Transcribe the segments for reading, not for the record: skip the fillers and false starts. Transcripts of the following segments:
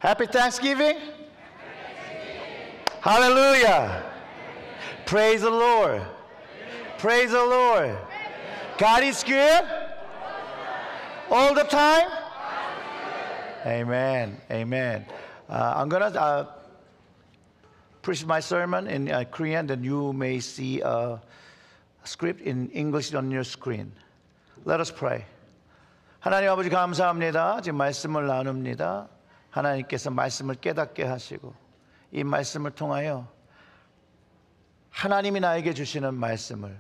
Happy Thanksgiving. Hallelujah. Praise the Lord. Praise the Lord. God is good all the time. Amen. Amen. I'm gonna preach my sermon in Korean, then you may see a script in English on your screen. Let us pray. 하나님 아버지 감사합니다. 지금 말씀을 나눕니다. 하나님께서 말씀을 깨닫게 하시고 이 말씀을 통하여 하나님이 나에게 주시는 말씀을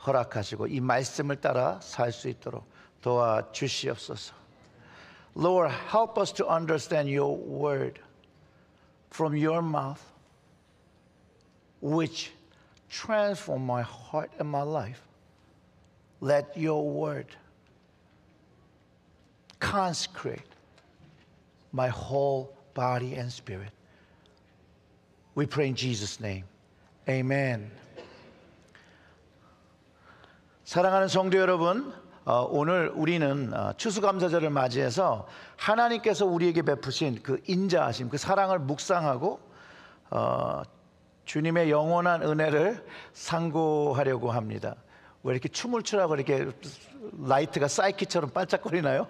허락하시고 이 말씀을 따라 살 수 있도록 도와주시옵소서. Lord, help us to understand your word from your mouth, which transform my heart and my life. Let your word consecrate my whole body and spirit. We pray in Jesus' name. Amen. 사랑하는 성도 여러분, 오늘 우리는 추수감사절을 맞이해서 하나님께서 우리에게 베푸신 그 인자하심, 그 사랑을 묵상하고 주님의 영원한 은혜를 상고하려고 합니다. 왜 이렇게 춤을 추라고 이렇게 라이트가 사이키처럼 반짝거리나요?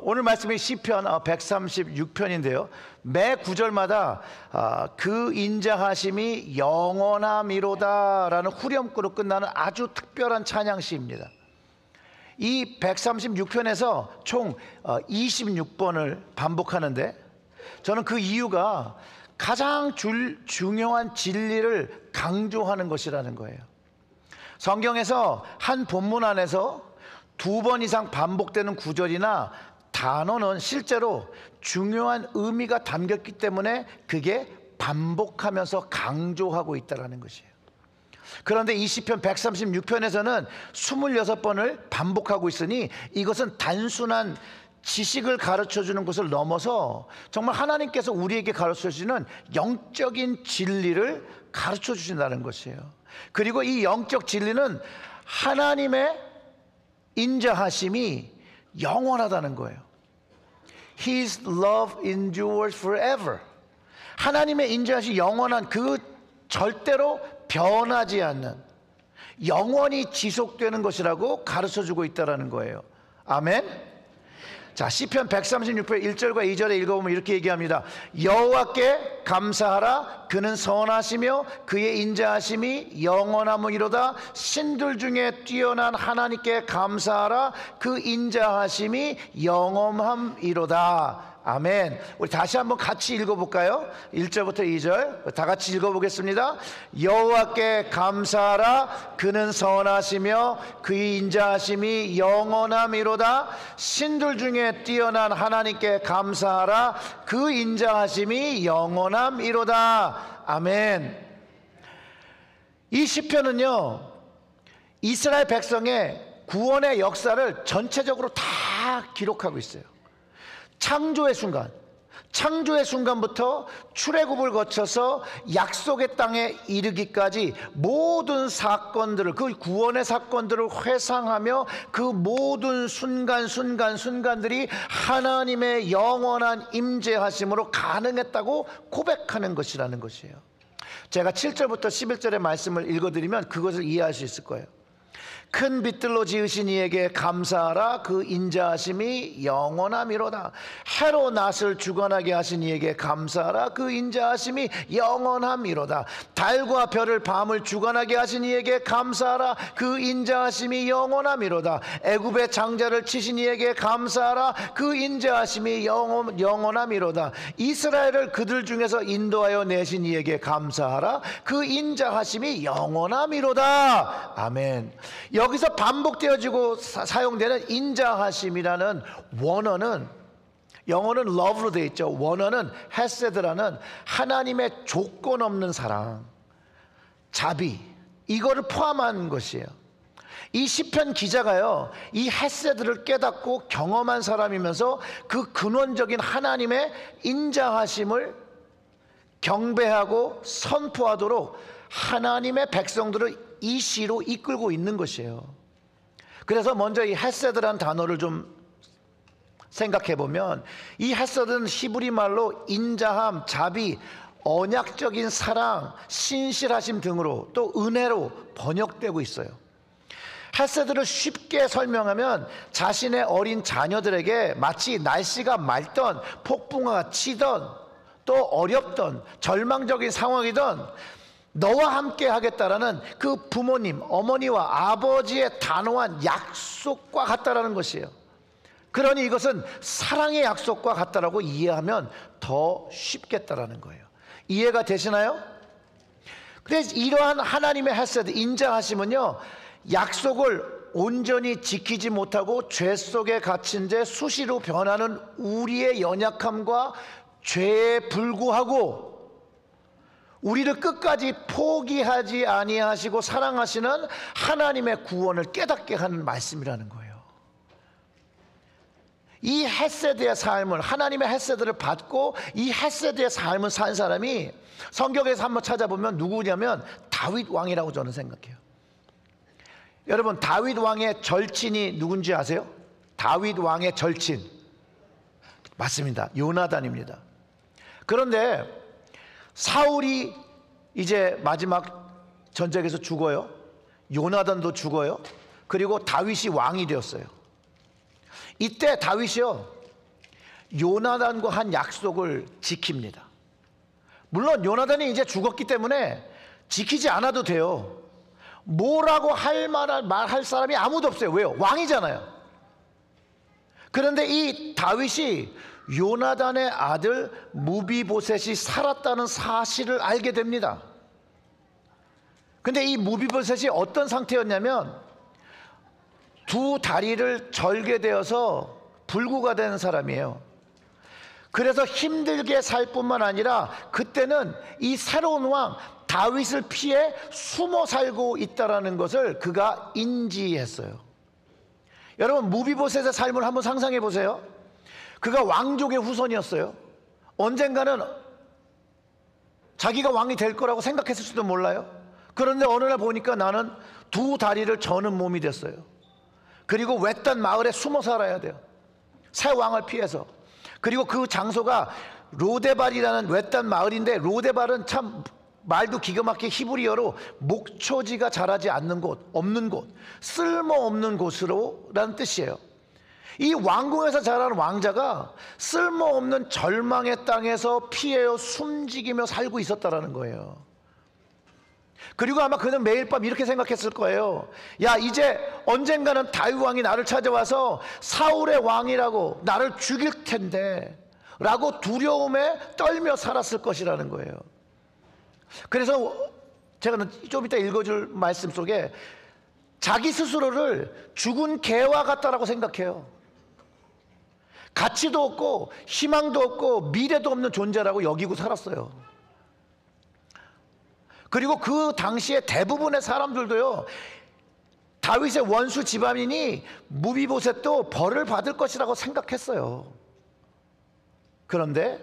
오늘 말씀이 시편 136편인데요. 매 구절마다 그 인자하심이 영원함이로다라는 후렴구로 끝나는 아주 특별한 찬양시입니다. 이 136편에서 총 26번을 반복하는데 저는 그 이유가 가장 중요한 진리를 강조하는 것이라는 거예요. 성경에서 한 본문 안에서 2번 이상 반복되는 구절이나 단어는 실제로 중요한 의미가 담겼기 때문에 그게 반복하면서 강조하고 있다는 것이에요. 그런데 이 시편 136편에서는 26번을 반복하고 있으니 이것은 단순한 지식을 가르쳐주는 것을 넘어서 정말 하나님께서 우리에게 가르쳐주시는 영적인 진리를 가르쳐주신다는 것이에요. 그리고 이 영적 진리는 하나님의 인자하심이 영원하다는 거예요. His love endures forever. 하나님의 인자하심이 영원한, 그 절대로 변하지 않는, 영원히 지속되는 것이라고 가르쳐주고 있다는 거예요. 아멘. 자, 시편 136편 1절과 2절에 읽어보면 이렇게 얘기합니다. 여호와께 감사하라. 그는 선하시며 그의 인자하심이 영원하므이로다. 신들 중에 뛰어난 하나님께 감사하라. 그 인자하심이 영원함이로다. 아멘. 우리 다시 한번 같이 읽어볼까요? 1절부터 2절 다 같이 읽어보겠습니다. 여호와께 감사하라. 그는 선하시며 그의 인자하심이 영원함이로다. 신들 중에 뛰어난 하나님께 감사하라. 그 인자하심이 영원함이로다. 아멘. 이 시편은요, 이스라엘 백성의 구원의 역사를 전체적으로 다 기록하고 있어요. 창조의 순간부터 출애굽을 거쳐서 약속의 땅에 이르기까지 모든 사건들을, 그 구원의 사건들을 회상하며 그 모든 순간들이 하나님의 영원한 임재하심으로 가능했다고 고백하는 것이라는 것이에요. 제가 7절부터 11절의 말씀을 읽어드리면 그것을 이해할 수 있을 거예요. 큰 빛들로 지으신 이에게 감사하라. 그 인자하심이 영원함이로다. 해로 낫을 주관하게 하신 이에게 감사하라. 그 인자하심이 영원함이로다. 달과 별을 밤을 주관하게 하신 이에게 감사하라. 그 인자하심이 영원함이로다. 애굽의 장자를 치신 이에게 감사하라. 그 인자하심이 영원함이로다. 이스라엘을 그들 중에서 인도하여 내신 이에게 감사하라. 그 인자하심이 영원함이로다. 아멘. 여기서 반복되어지고 사용되는 인자하심이라는 원어는, 영어는 love로 되어 있죠. 원어는 헤세드라는 하나님의 조건 없는 사랑, 자비, 이거를 포함한 것이에요. 이 시편 기자가요, 이 헤세드를 깨닫고 경험한 사람이면서 그 근원적인 하나님의 인자하심을 경배하고 선포하도록 하나님의 백성들을 이 시로 이끌고 있는 것이에요. 그래서 먼저 이 헤세드라는 단어를 좀 생각해 보면 이 헤세드는 히브리 말로 인자함, 자비, 언약적인 사랑, 신실하심 등으로 또 은혜로 번역되고 있어요. 헤세드를 쉽게 설명하면 자신의 어린 자녀들에게 마치 날씨가 맑던 폭풍우가 치던 또 어렵던 절망적인 상황이던 너와 함께 하겠다라는 그 부모님, 어머니와 아버지의 단호한 약속과 같다라는 것이에요. 그러니 이것은 사랑의 약속과 같다라고 이해하면 더 쉽겠다라는 거예요. 이해가 되시나요? 그래서 이러한 하나님의 헤세드, 인자하심은요, 약속을 온전히 지키지 못하고 죄 속에 갇힌 채 수시로 변하는 우리의 연약함과 죄에 불구하고 우리를 끝까지 포기하지 아니하시고 사랑하시는 하나님의 구원을 깨닫게 하는 말씀이라는 거예요. 이 헤세드의 삶을, 하나님의 헤세드를 받고 이 헤세드의 삶을 산 사람이 성경에서 한번 찾아보면 누구냐면 다윗 왕이라고 저는 생각해요. 여러분, 다윗 왕의 절친이 누군지 아세요? 다윗 왕의 절친, 맞습니다. 요나단입니다. 그런데 사울이 이제 마지막 전쟁에서 죽어요. 요나단도 죽어요. 그리고 다윗이 왕이 되었어요. 이때 다윗이요, 요나단과 한 약속을 지킵니다. 물론 요나단이 이제 죽었기 때문에 지키지 않아도 돼요. 뭐라고 말할 사람이 아무도 없어요. 왜요? 왕이잖아요. 그런데 이 다윗이 요나단의 아들 무비보셋이 살았다는 사실을 알게 됩니다. 근데 이 무비보셋이 어떤 상태였냐면 두 다리를 절개되어서 불구가 된 사람이에요. 그래서 힘들게 살 뿐만 아니라 그때는 이 새로운 왕 다윗을 피해 숨어 살고 있다는 것을 그가 인지했어요. 여러분, 무비보셋의 삶을 한번 상상해 보세요. 그가 왕족의 후손이었어요. 언젠가는 자기가 왕이 될 거라고 생각했을지도 몰라요. 그런데 어느 날 보니까 나는 두 다리를 저는 몸이 됐어요. 그리고 외딴 마을에 숨어 살아야 돼요. 새 왕을 피해서. 그리고 그 장소가 로데발이라는 외딴 마을인데, 로데발은 참 말도 기가 막히게 히브리어로 목초지가 자라지 않는 곳, 없는 곳, 쓸모없는 곳으로라는 뜻이에요. 이 왕궁에서 자라는 왕자가 쓸모없는 절망의 땅에서 피해요 숨지기며 살고 있었다라는 거예요. 그리고 아마 그는 매일 밤 이렇게 생각했을 거예요. 야, 이제 언젠가는 다윗 왕이 나를 찾아와서 사울의 왕이라고 나를 죽일 텐데 라고 두려움에 떨며 살았을 것이라는 거예요. 그래서 제가 좀 이따 읽어줄 말씀 속에 자기 스스로를 죽은 개와 같다라고 생각해요. 가치도 없고 희망도 없고 미래도 없는 존재라고 여기고 살았어요. 그리고 그 당시에 대부분의 사람들도요, 다윗의 원수 집안인이 무비보셋도 벌을 받을 것이라고 생각했어요. 그런데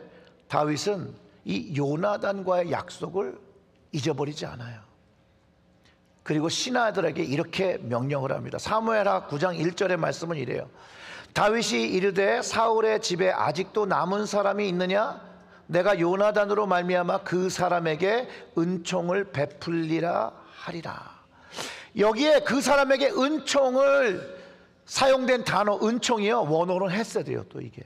다윗은 이 요나단과의 약속을 잊어버리지 않아요. 그리고 신하들에게 이렇게 명령을 합니다. 사무엘하 9장 1절의 말씀은 이래요. 다윗이 이르되 사울의 집에 아직도 남은 사람이 있느냐? 내가 요나단으로 말미암아 그 사람에게 은총을 베풀리라 하리라. 여기에 그 사람에게 은총을 사용된 단어 은총이요, 원어로는 헤세드예요. 또 이게.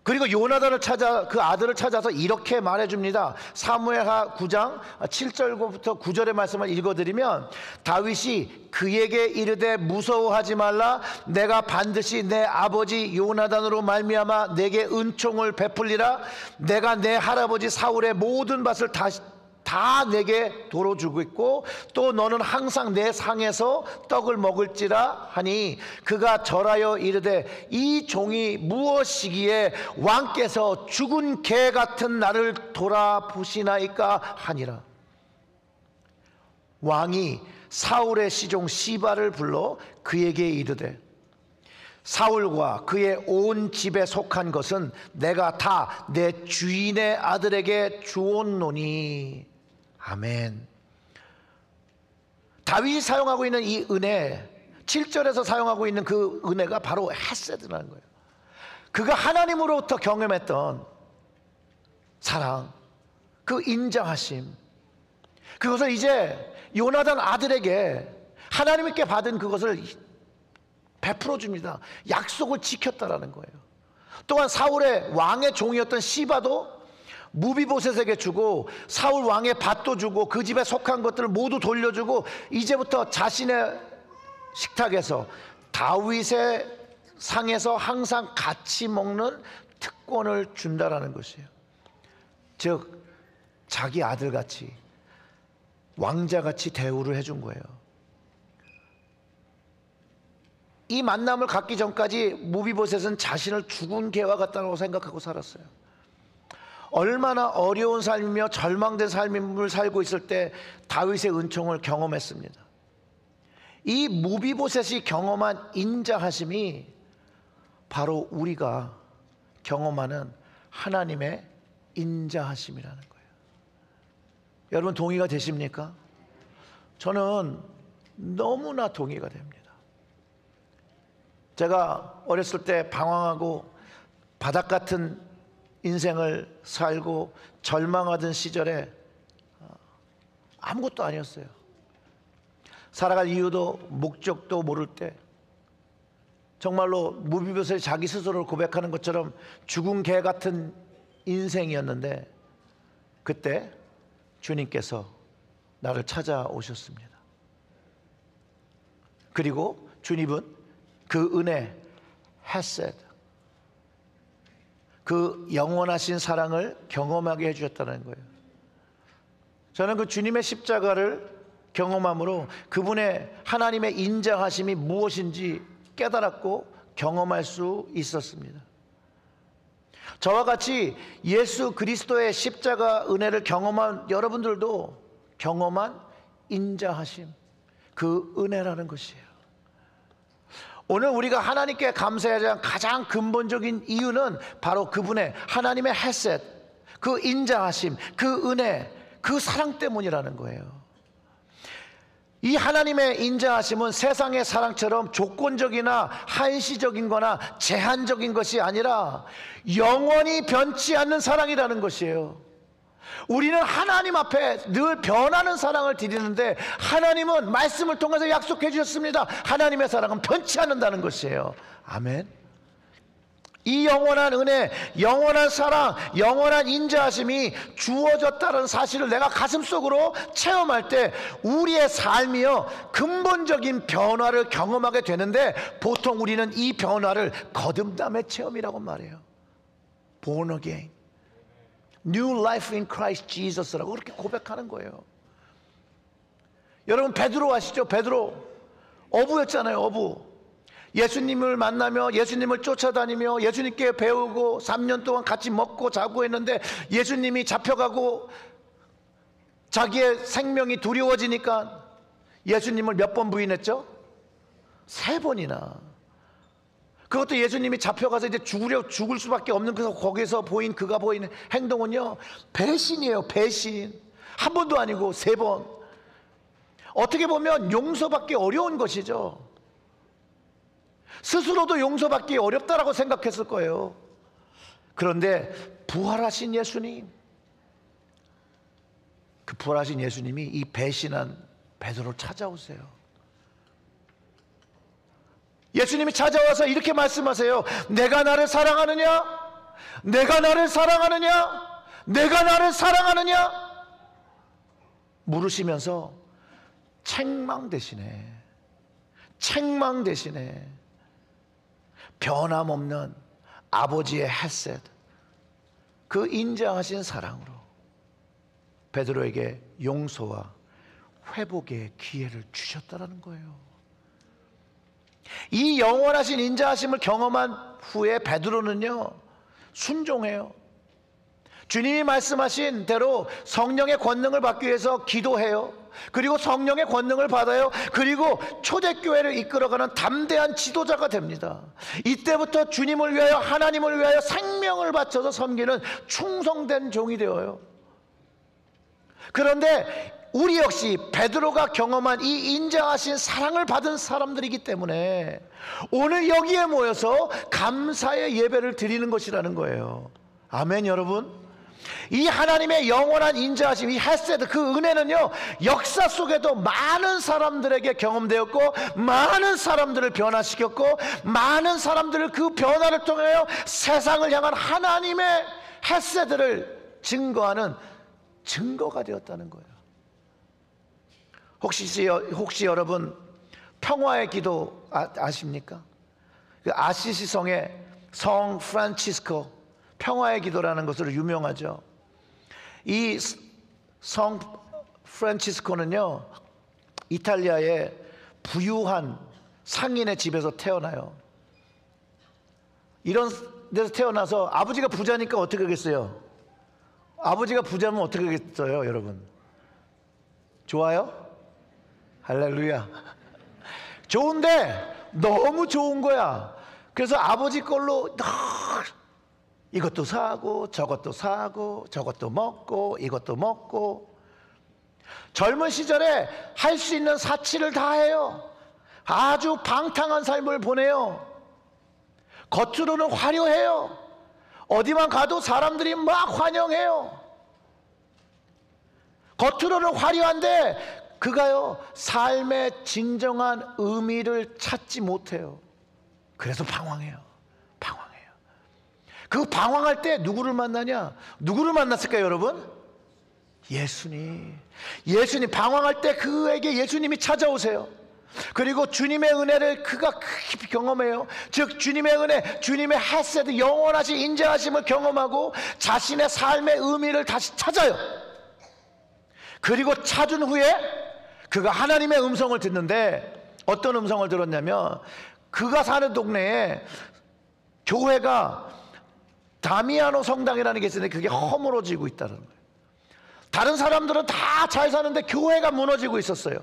그리고 요나단을 찾아 그 아들을 찾아서 이렇게 말해줍니다. 사무엘하 9장 7절부터 9절의 말씀을 읽어드리면, 다윗이 그에게 이르되 무서워하지 말라. 내가 반드시 내 아버지 요나단으로 말미암아 내게 은총을 베풀리라. 내가 내 할아버지 사울의 모든 밭을 다 내게 도로 주겠고 또 너는 항상 내 상에서 떡을 먹을지라 하니, 그가 절하여 이르되 이 종이 무엇이기에 왕께서 죽은 개 같은 나를 돌아보시나이까 하니라. 왕이 사울의 시종 시바를 불러 그에게 이르되 사울과 그의 온 집에 속한 것은 내가 다 내 주인의 아들에게 주었노니. 아멘. 다윗이 사용하고 있는 이 은혜, 7절에서 사용하고 있는 그 은혜가 바로 헤세드라는 거예요. 그가 하나님으로부터 경험했던 사랑, 그 인자하심, 그것을 이제 요나단 아들에게 하나님께 받은 그것을 베풀어 줍니다. 약속을 지켰다라는 거예요. 또한 사울의 왕의 종이었던 시바도 무비보셋에게 주고, 사울 왕의 밭도 주고, 그 집에 속한 것들을 모두 돌려주고, 이제부터 자신의 식탁에서 다윗의 상에서 항상 같이 먹는 특권을 준다라는 것이에요. 즉 자기 아들같이, 왕자같이 대우를 해준 거예요. 이 만남을 갖기 전까지 무비보셋은 자신을 죽은 개와 같다고 생각하고 살았어요. 얼마나 어려운 삶이며 절망된 삶을 살고 있을 때 다윗의 은총을 경험했습니다. 이 무비보셋이 경험한 인자하심이 바로 우리가 경험하는 하나님의 인자하심이라는 거예요. 여러분 동의가 되십니까? 저는 너무나 동의가 됩니다. 제가 어렸을 때 방황하고 바닥 같은 인생을 살고 절망하던 시절에 아무것도 아니었어요. 살아갈 이유도 목적도 모를 때, 정말로 무비보셋이 자기 스스로를 고백하는 것처럼 죽은 개 같은 인생이었는데, 그때 주님께서 나를 찾아오셨습니다. 그리고 주님은 그 은혜, 헤세드, 그 영원하신 사랑을 경험하게 해주셨다는 거예요. 저는 그 주님의 십자가를 경험함으로 그분의 하나님의 인자하심이 무엇인지 깨달았고 경험할 수 있었습니다. 저와 같이 예수 그리스도의 십자가 은혜를 경험한 여러분들도 경험한 인자하심, 그 은혜라는 것이에요. 오늘 우리가 하나님께 감사해야 할 가장 근본적인 이유는 바로 그분의 하나님의 헤셋, 그 인자하심, 그 은혜, 그 사랑 때문이라는 거예요. 이 하나님의 인자하심은 세상의 사랑처럼 조건적이나 한시적인 거나 제한적인 것이 아니라 영원히 변치 않는 사랑이라는 것이에요. 우리는 하나님 앞에 늘 변하는 사랑을 드리는데, 하나님은 말씀을 통해서 약속해 주셨습니다. 하나님의 사랑은 변치 않는다는 것이에요. 아멘. 이 영원한 은혜, 영원한 사랑, 영원한 인자하심이 주어졌다는 사실을 내가 가슴속으로 체험할 때 우리의 삶이요 근본적인 변화를 경험하게 되는데, 보통 우리는 이 변화를 거듭남의 체험이라고 말해요. Born again, New life in Christ Jesus라고 그렇게 고백하는 거예요. 여러분 베드로 아시죠? 베드로 어부였잖아요. 어부. 예수님을 만나며 예수님을 쫓아다니며 예수님께 배우고 3년 동안 같이 먹고 자고 했는데, 예수님이 잡혀가고 자기의 생명이 두려워지니까 예수님을 몇 번 부인했죠? 3번이나. 그것도 예수님이 잡혀가서 이제 죽을 수밖에 없는, 그래서 거기서 보인 그가 보이는 행동은요 배신이에요. 배신. 한 번도 아니고 3번. 어떻게 보면 용서받기 어려운 것이죠. 스스로도 용서받기 어렵다라고 생각했을 거예요. 그런데 부활하신 예수님, 그 부활하신 예수님이 이 배신한 베드로를 찾아오세요. 예수님이 찾아와서 이렇게 말씀하세요. 내가 나를 사랑하느냐? 내가 나를 사랑하느냐? 내가 나를 사랑하느냐? 물으시면서 책망 대신에 변함없는 아버지의 헤셋, 그 인자하신 사랑으로 베드로에게 용서와 회복의 기회를 주셨다는 거예요. 이 영원하신 인자하심을 경험한 후에 베드로는요 순종해요. 주님이 말씀하신 대로 성령의 권능을 받기 위해서 기도해요. 그리고 성령의 권능을 받아요. 그리고 초대교회를 이끌어가는 담대한 지도자가 됩니다. 이때부터 주님을 위하여, 하나님을 위하여 생명을 바쳐서 섬기는 충성된 종이 되어요. 그런데 우리 역시 베드로가 경험한 이 인자하신 사랑을 받은 사람들이기 때문에 오늘 여기에 모여서 감사의 예배를 드리는 것이라는 거예요. 아멘. 여러분, 이 하나님의 영원한 인자하심, 이 헤세드, 그 은혜는요, 역사 속에도 많은 사람들에게 경험되었고, 많은 사람들을 변화시켰고, 많은 사람들을 그 변화를 통하여 세상을 향한 하나님의 헤세드를 증거하는 증거가 되었다는 거예요. 혹시 여러분 평화의 기도 아십니까? 그 아시시 성의 성 프란치스코 평화의 기도라는 것으로 유명하죠. 이 성 프란치스코는요, 이탈리아의 부유한 상인의 집에서 태어나요. 이런 데서 태어나서 아버지가 부자니까 어떻게 하겠어요? 아버지가 부자면 어떻게 하겠어요, 여러분? 좋아요? 할렐루야. 좋은데 너무 좋은 거야. 그래서 아버지 걸로 이것도 사고 저것도 사고 저것도 먹고 이것도 먹고, 젊은 시절에 할 수 있는 사치를 다 해요. 아주 방탕한 삶을 보내요. 겉으로는 화려해요. 어디만 가도 사람들이 막 환영해요. 겉으로는 화려한데 그가요, 삶의 진정한 의미를 찾지 못해요. 그래서 방황해요. 그 방황할 때 누구를 만나냐? 누구를 만났을까요, 여러분? 예수님. 방황할 때 그에게 예수님이 찾아오세요. 그리고 주님의 은혜를 그가 깊이 경험해요. 즉 주님의 은혜, 주님의 헤세드, 영원하신 인자하심을 경험하고 자신의 삶의 의미를 다시 찾아요. 그리고 찾은 후에 그가 하나님의 음성을 듣는데, 어떤 음성을 들었냐면, 그가 사는 동네에 교회가 다미아노 성당이라는 게 있었는데 그게 허물어지고 있다는 거예요. 다른 사람들은 다 잘 사는데 교회가 무너지고 있었어요.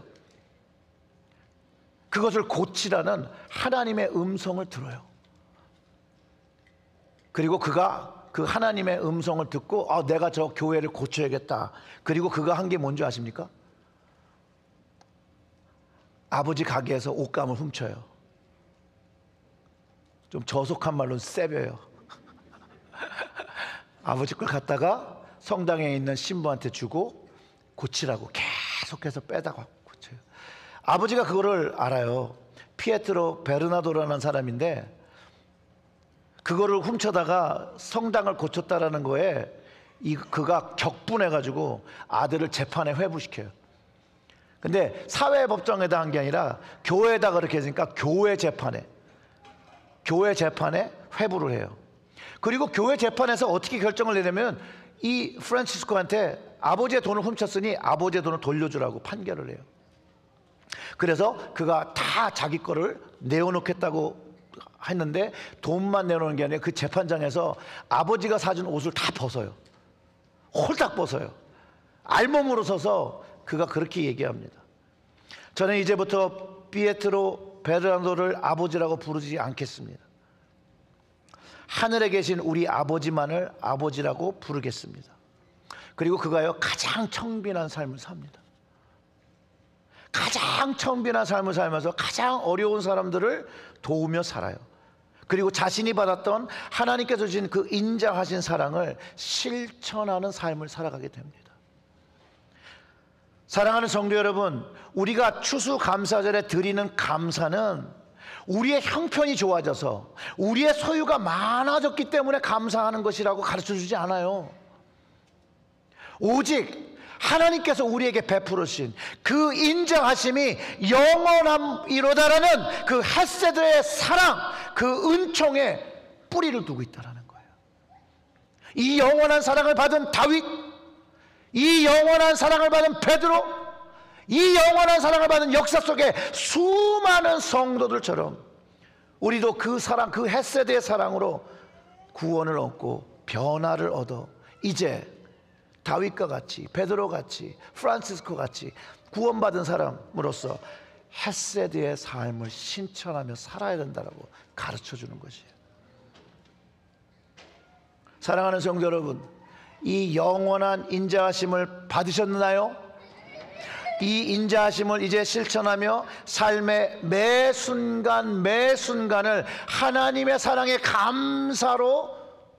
그것을 고치라는 하나님의 음성을 들어요. 그리고 그가 그 하나님의 음성을 듣고 내가 저 교회를 고쳐야겠다. 그리고 그가 한 게 뭔지 아십니까? 아버지 가게에서 옷감을 훔쳐요. 좀 저속한 말로는 세벼요. 아버지 걸 갖다가 성당에 있는 신부한테 주고 고치라고 계속해서 빼다가 고쳐요. 아버지가 그거를 알아요. 피에트로 베르나도라는 사람인데, 그거를 훔쳐다가 성당을 고쳤다라는 거에 그가 격분해가지고 아들을 재판에 회부시켜요. 근데 사회법정에다 한 게 아니라 교회에다 그렇게 했으니까 교회 재판에 회부를 해요. 그리고 교회 재판에서 어떻게 결정을 내냐면, 이 프란치스코한테 아버지의 돈을 훔쳤으니 아버지의 돈을 돌려주라고 판결을 해요. 그래서 그가 다 자기 거를 내어놓겠다고 했는데, 돈만 내놓는 게 아니라 그 재판장에서 아버지가 사준 옷을 다 벗어요. 홀딱 벗어요. 알몸으로 서서 그가 그렇게 얘기합니다. 저는 이제부터 피에트로 베르나도를 아버지라고 부르지 않겠습니다. 하늘에 계신 우리 아버지만을 아버지라고 부르겠습니다. 그리고 그가요, 가장 청빈한 삶을 삽니다. 가장 청빈한 삶을 살면서 가장 어려운 사람들을 도우며 살아요. 그리고 자신이 받았던 하나님께서 주신 그 인자하신 사랑을 실천하는 삶을 살아가게 됩니다. 사랑하는 성도 여러분, 우리가 추수감사절에 드리는 감사는 우리의 형편이 좋아져서 우리의 소유가 많아졌기 때문에 감사하는 것이라고 가르쳐주지 않아요. 오직 하나님께서 우리에게 베풀으신 그 인정하심이 영원함이로다라는 그 헤세드의 사랑, 그 은총에 뿌리를 두고 있다는 거예요. 이 영원한 사랑을 받은 다윗, 이 영원한 사랑을 받은 베드로, 이 영원한 사랑을 받은 역사 속에 수많은 성도들처럼 우리도 그 사랑, 그 헤세드의 사랑으로 구원을 얻고 변화를 얻어 이제 다윗과 같이, 베드로 같이, 프란치스코 같이 구원받은 사람으로서 헤세드의 삶을 신천하며 살아야 된다고 가르쳐주는 것이에요. 사랑하는 성도 여러분, 이 영원한 인자하심을 받으셨나요? 이 인자하심을 이제 실천하며 삶의 매 순간 매 순간을 하나님의 사랑에 감사로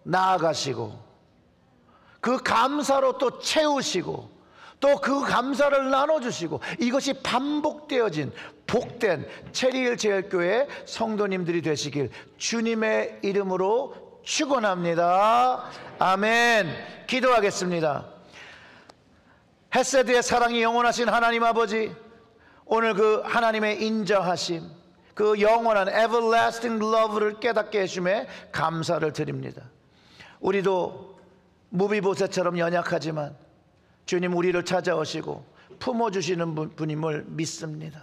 나아가시고 그 감사로 또 채우시고 또 그 감사를 나눠주시고 이것이 반복되어진 복된 체리힐 제일교회 성도님들이 되시길 주님의 이름으로 축원합니다. 아멘. 기도하겠습니다. 헤세드의 사랑이 영원하신 하나님 아버지, 오늘 그 하나님의 인자하심, 그 영원한 everlasting love를 깨닫게 해주심에 감사를 드립니다. 우리도 무비보셋처럼 연약하지만 주님 우리를 찾아오시고 품어주시는 분임을 믿습니다.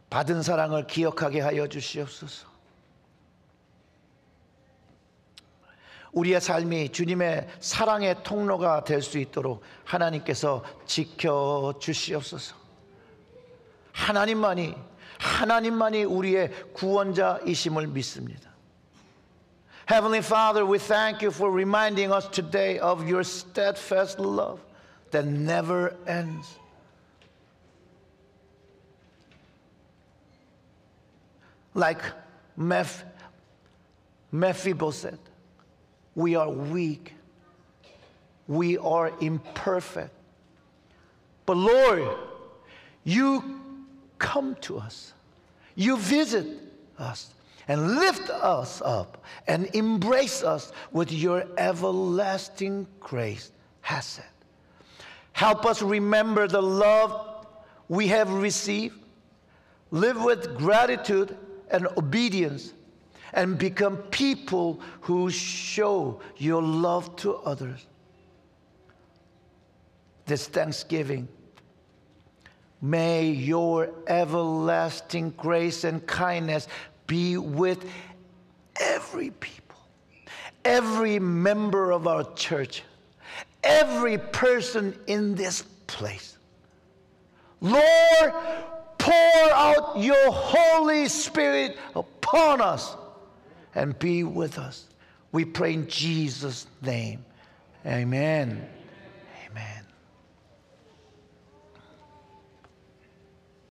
받은 사랑을 기억하게 하여 주시옵소서. 우리의 삶이 주님의 사랑의 통로가 될 수 있도록 하나님께서 지켜주시옵소서. 하나님만이 우리의 구원자이심을 믿습니다. Heavenly Father, we thank you for reminding us today of your steadfast love that never ends. Like Mephibosheth, we are weak. We are imperfect. But Lord, you come to us. You visit us and lift us up and embrace us with your everlasting grace. Hesed. Help us remember the love we have received, live with gratitude and obedience, and become people who show your love to others. This Thanksgiving, may your everlasting grace and kindness be with every people, every member of our church, every person in this place. Lord, pour out your Holy Spirit upon us and be with us. We pray in Jesus' name. Amen. Amen.